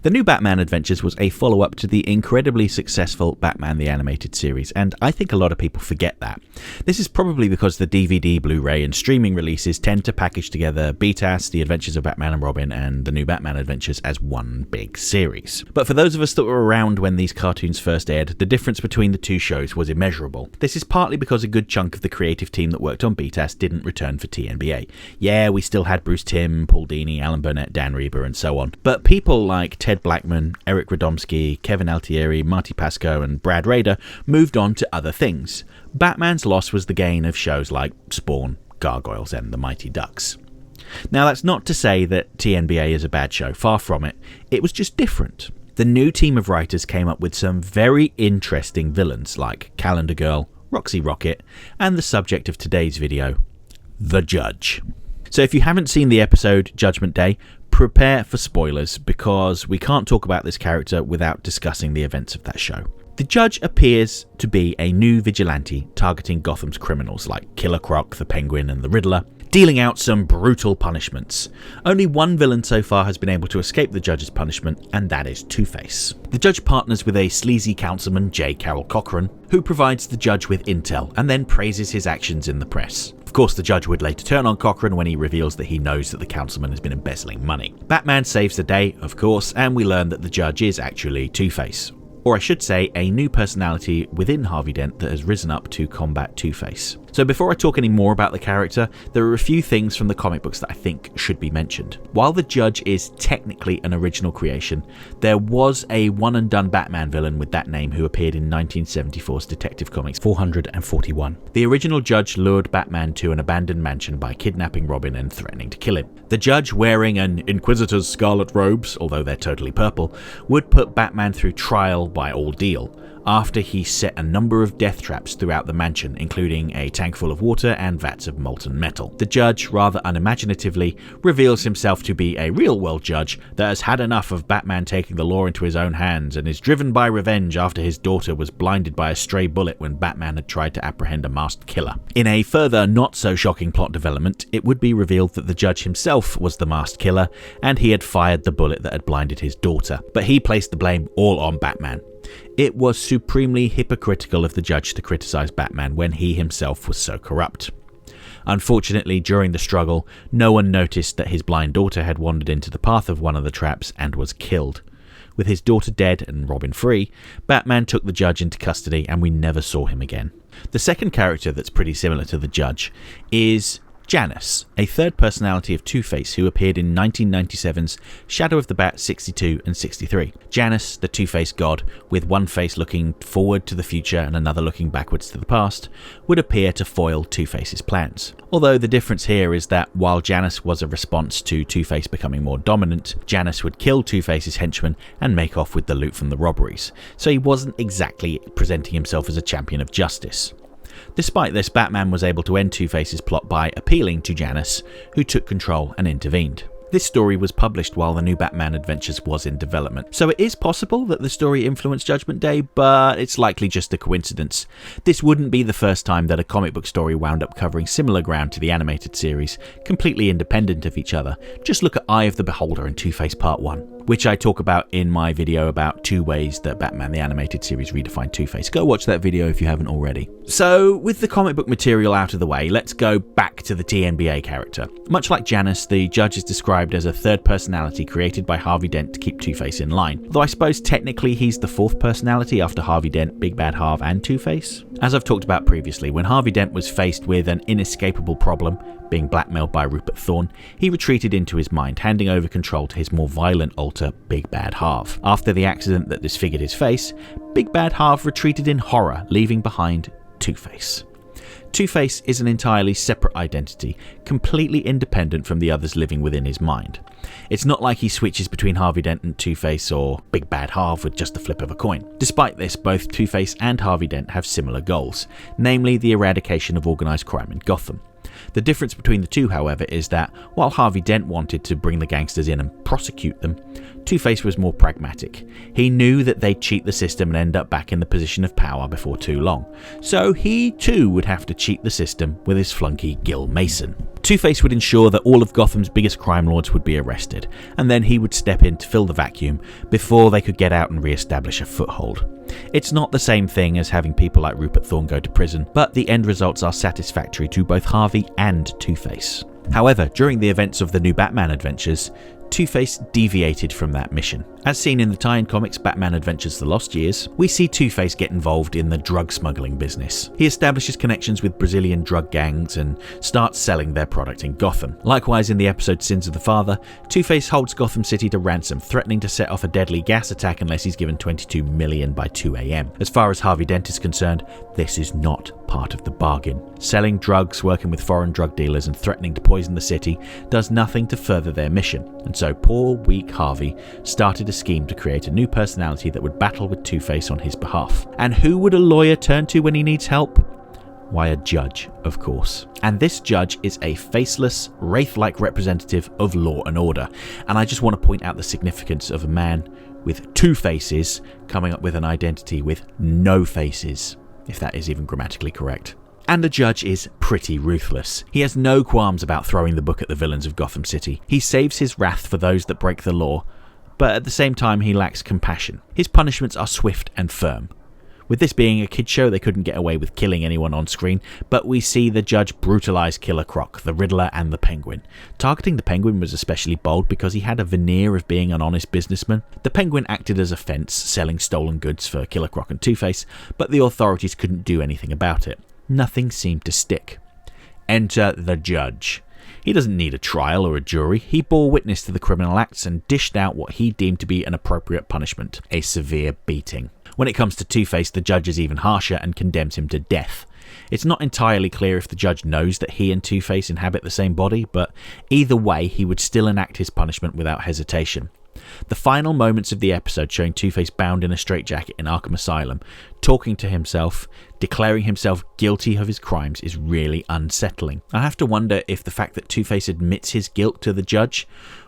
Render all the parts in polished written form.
The New Batman Adventures was a follow-up to the incredibly successful Batman the Animated Series, and I think a lot of people forget that. This is probably because the DVD, Blu-ray and streaming releases tend to package together BTAS, The Adventures of Batman and Robin, and The New Batman Adventures as one big series. But for those of us that were around when these cartoons first aired, the difference between the two shows was immeasurable. This is partly because a good chunk of the creative team that worked on BTAS didn't return for TNBA. Yeah, we still had Bruce Timm, Paul Dini, Alan Burnett, Dan Reber and so on, but people like Ted Blackman, Eric Radomski, Kevin Altieri, Marty Pasco and Brad Rader moved on to other things. Batman's loss was the gain of shows like Spawn, Gargoyles and The Mighty Ducks. Now that's not to say that TNBA is a bad show, far from it. It was just different. The new team of writers came up with some very interesting villains like Calendar Girl, Roxy Rocket and the subject of today's video, the Judge. So if you haven't seen the episode Judgment Day, prepare for spoilers because we can't talk about this character without discussing the events of that show. The Judge appears to be a new vigilante targeting Gotham's criminals like Killer Croc, the Penguin and the Riddler, dealing out some brutal punishments. Only one villain so far has been able to escape the Judge's punishment, and that is Two-Face. The Judge partners with a sleazy councilman, J. Carroll Cochran, who provides the Judge with intel and then praises his actions in the press. Of course, the Judge would later turn on Cochran when he reveals that he knows that the councilman has been embezzling money. Batman saves the day, of course, and we learn that the Judge is actually Two-Face. Or I should say, a new personality within Harvey Dent that has risen up to combat Two-Face. So before I talk any more about the character, there are a few things from the comic books that I think should be mentioned. While the Judge is technically an original creation, there was a one-and-done Batman villain with that name who appeared in 1974's Detective Comics 441. The original Judge lured Batman to an abandoned mansion by kidnapping Robin and threatening to kill him. The Judge, wearing an Inquisitor's scarlet robes, although they're totally purple, would put Batman through trial by ordeal after he set a number of death traps throughout the mansion, including a tank full of water and vats of molten metal. The Judge, rather unimaginatively, reveals himself to be a real-world judge that has had enough of Batman taking the law into his own hands and is driven by revenge after his daughter was blinded by a stray bullet when Batman had tried to apprehend a masked killer. In a further not-so-shocking plot development, it would be revealed that the Judge himself was the masked killer and he had fired the bullet that had blinded his daughter, but he placed the blame all on Batman. It was supremely hypocritical of the Judge to criticize Batman when he himself was so corrupt. Unfortunately, during the struggle, no one noticed that his blind daughter had wandered into the path of one of the traps and was killed. With his daughter dead and Robin free, Batman took the Judge into custody and we never saw him again. The second character that's pretty similar to the Judge is Janus, a third personality of Two-Face who appeared in 1997's Shadow of the Bat 62 and 63. Janus, the Two-Face god, with one face looking forward to the future and another looking backwards to the past, would appear to foil Two-Face's plans. Although the difference here is that while Janus was a response to Two-Face becoming more dominant, Janus would kill Two-Face's henchmen and make off with the loot from the robberies, so he wasn't exactly presenting himself as a champion of justice. Despite this, Batman was able to end Two-Face's plot by appealing to Janus, who took control and intervened. This story was published while the New Batman Adventures was in development, so it is possible that the story influenced Judgment Day, but it's likely just a coincidence. This wouldn't be the first time that a comic book story wound up covering similar ground to the animated series, completely independent of each other. Just look at Eye of the Beholder and Two-Face Part 1, which I talk about in my video about 2 ways that Batman the Animated Series redefined Two-Face. Go watch that video if you haven't already. So, with the comic book material out of the way, let's go back to the TNBA character. Much like Janus, the Judge is described as a third personality created by Harvey Dent to keep Two-Face in line. Though I suppose technically he's the fourth personality after Harvey Dent, Big Bad Harv and Two-Face. As I've talked about previously, when Harvey Dent was faced with an inescapable problem, being blackmailed by Rupert Thorne, he retreated into his mind, handing over control to his more violent alter, Big Bad Harv. After the accident that disfigured his face, Big Bad Harv retreated in horror, leaving behind Two-Face. Two-Face is an entirely separate identity, completely independent from the others living within his mind. It's not like he switches between Harvey Dent and Two-Face or Big Bad Harv with just the flip of a coin. Despite this, both Two-Face and Harvey Dent have similar goals, namely the eradication of organised crime in Gotham. The difference between the two, however, is that while Harvey Dent wanted to bring the gangsters in and prosecute them, Two-Face was more pragmatic. He knew that they'd cheat the system and end up back in the position of power before too long. So he too would have to cheat the system with his flunky Gil Mason. Two-Face would ensure that all of Gotham's biggest crime lords would be arrested, and then he would step in to fill the vacuum before they could get out and re-establish a foothold. It's not the same thing as having people like Rupert Thorne go to prison, but the end results are satisfactory to both Harvey and Two-Face. However, during the events of the new Batman adventures, Two-Face deviated from that mission. As seen in the tie-in comics Batman Adventures The Lost Years, we see Two-Face get involved in the drug smuggling business. He establishes connections with Brazilian drug gangs and starts selling their product in Gotham. Likewise, in the episode Sins of the Father, Two-Face holds Gotham City to ransom, threatening to set off a deadly gas attack unless he's given $22 million by 2 a.m. As far as Harvey Dent is concerned, this is not part of the bargain. Selling drugs, working with foreign drug dealers and threatening to poison the city does nothing to further their mission, and so poor, weak Harvey started a scheme to create a new personality that would battle with Two-Face on his behalf. And who would a lawyer turn to when he needs help? Why, a judge, of course. And this judge is a faceless, wraith-like representative of law and order. And I just want to point out the significance of a man with two faces coming up with an identity with no faces, if that is even grammatically correct. And the judge is pretty ruthless. He has no qualms about throwing the book at the villains of Gotham City. He saves his wrath for those that break the law, but at the same time he lacks compassion. His punishments are swift and firm. With this being a kids show, they couldn't get away with killing anyone on screen, but we see the judge brutalise Killer Croc, the Riddler and the Penguin. Targeting the Penguin was especially bold because he had a veneer of being an honest businessman. The Penguin acted as a fence, selling stolen goods for Killer Croc and Two-Face, but the authorities couldn't do anything about it. Nothing seemed to stick. Enter the judge. He doesn't need a trial or a jury. He bore witness to the criminal acts and dished out what he deemed to be an appropriate punishment, a severe beating. When it comes to Two-Face, the judge is even harsher and condemns him to death. It's not entirely clear if the judge knows that he and Two-Face inhabit the same body, but either way, he would still enact his punishment without hesitation. The final moments of the episode showing Two-Face bound in a straitjacket in Arkham Asylum, talking to himself, declaring himself guilty of his crimes is really unsettling. I have to wonder if the fact that Two-Face admits his guilt to the judge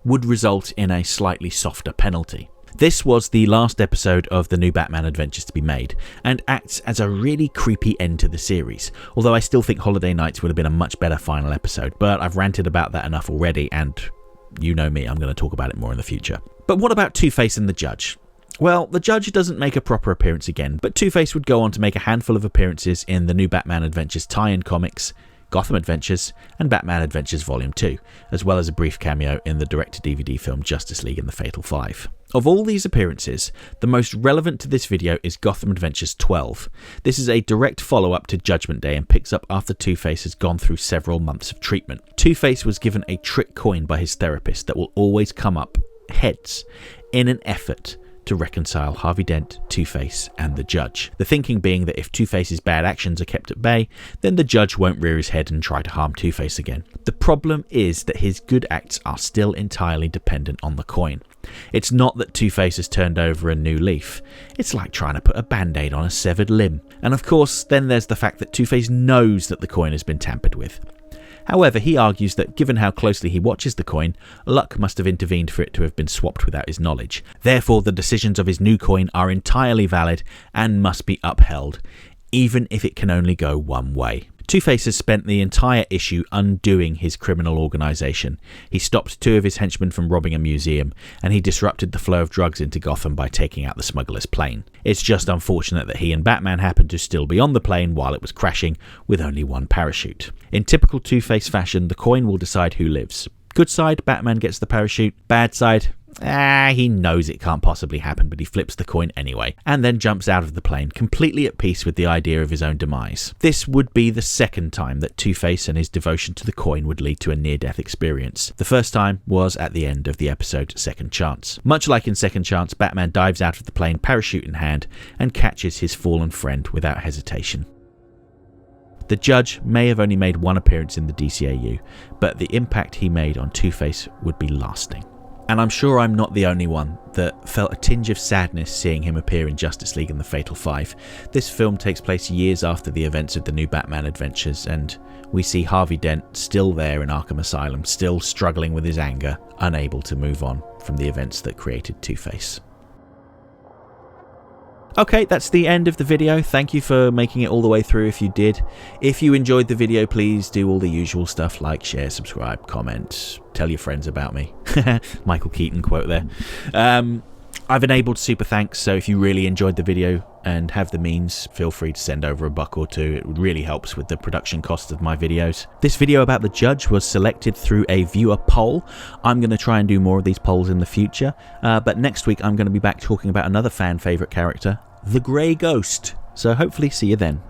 would result in a slightly softer penalty. This was the last episode of the new Batman Adventures to be made, and acts as a really creepy end to the series, although I still think Holiday Nights would have been a much better final episode, but I've ranted about that enough already, and you know me, I'm going to talk about it more in the future. But what about Two-Face and the judge? Well, the judge doesn't make a proper appearance again, but Two-Face would go on to make a handful of appearances in the new Batman Adventures tie-in comics, Gotham Adventures, and Batman Adventures Volume 2, as well as a brief cameo in the direct-to-DVD film Justice League and the Fatal Five. Of all these appearances, the most relevant to this video is Gotham Adventures 12. This is a direct follow-up to Judgment Day and picks up after Two-Face has gone through several months of treatment. Two-Face was given a trick coin by his therapist that will always come up heads in an effort to reconcile Harvey Dent, Two-Face and the judge. The thinking being that if Two-Face's bad actions are kept at bay, then the judge won't rear his head and try to harm Two-Face again. The problem is that his good acts are still entirely dependent on the coin. It's not that Two-Face has turned over a new leaf. It's like trying to put a band-aid on a severed limb. And of course, then there's the fact that Two-Face knows that the coin has been tampered with. However, he argues that given how closely he watches the coin, luck must have intervened for it to have been swapped without his knowledge. Therefore, the decisions of his new coin are entirely valid and must be upheld, even if it can only go one way. Two-Face has spent the entire issue undoing his criminal organisation. He stopped 2 of his henchmen from robbing a museum, and he disrupted the flow of drugs into Gotham by taking out the smuggler's plane. It's just unfortunate that he and Batman happened to still be on the plane while it was crashing, with only one parachute. In typical Two-Face fashion, the coin will decide who lives. Good side, Batman gets the parachute. Bad side, he knows it can't possibly happen, but he flips the coin anyway, and then jumps out of the plane, completely at peace with the idea of his own demise. This would be the second time that Two-Face and his devotion to the coin would lead to a near-death experience. The first time was at the end of the episode Second Chance. Much like in Second Chance, Batman dives out of the plane, parachute in hand, and catches his fallen friend without hesitation. The judge may have only made one appearance in the DCAU, but the impact he made on Two-Face would be lasting. And I'm sure I'm not the only one that felt a tinge of sadness seeing him appear in Justice League and the Fatal Five. This film takes place years after the events of the new Batman adventures, and we see Harvey Dent still there in Arkham Asylum, still struggling with his anger, unable to move on from the events that created Two-Face. Okay, that's the end of the video. Thank you for making it all the way through if you did. If you enjoyed the video, please do all the usual stuff like share, subscribe, comment, tell your friends about me. Michael Keaton quote there. I've enabled super thanks, so if you really enjoyed the video and have the means, feel free to send over $1 or $2. It really helps with the production costs of my videos. This video about the Judge was selected through a viewer poll. I'm going to try and do more of these polls in the future, but next week I'm going to be back talking about another fan favourite character, the Grey Ghost. So hopefully see you then.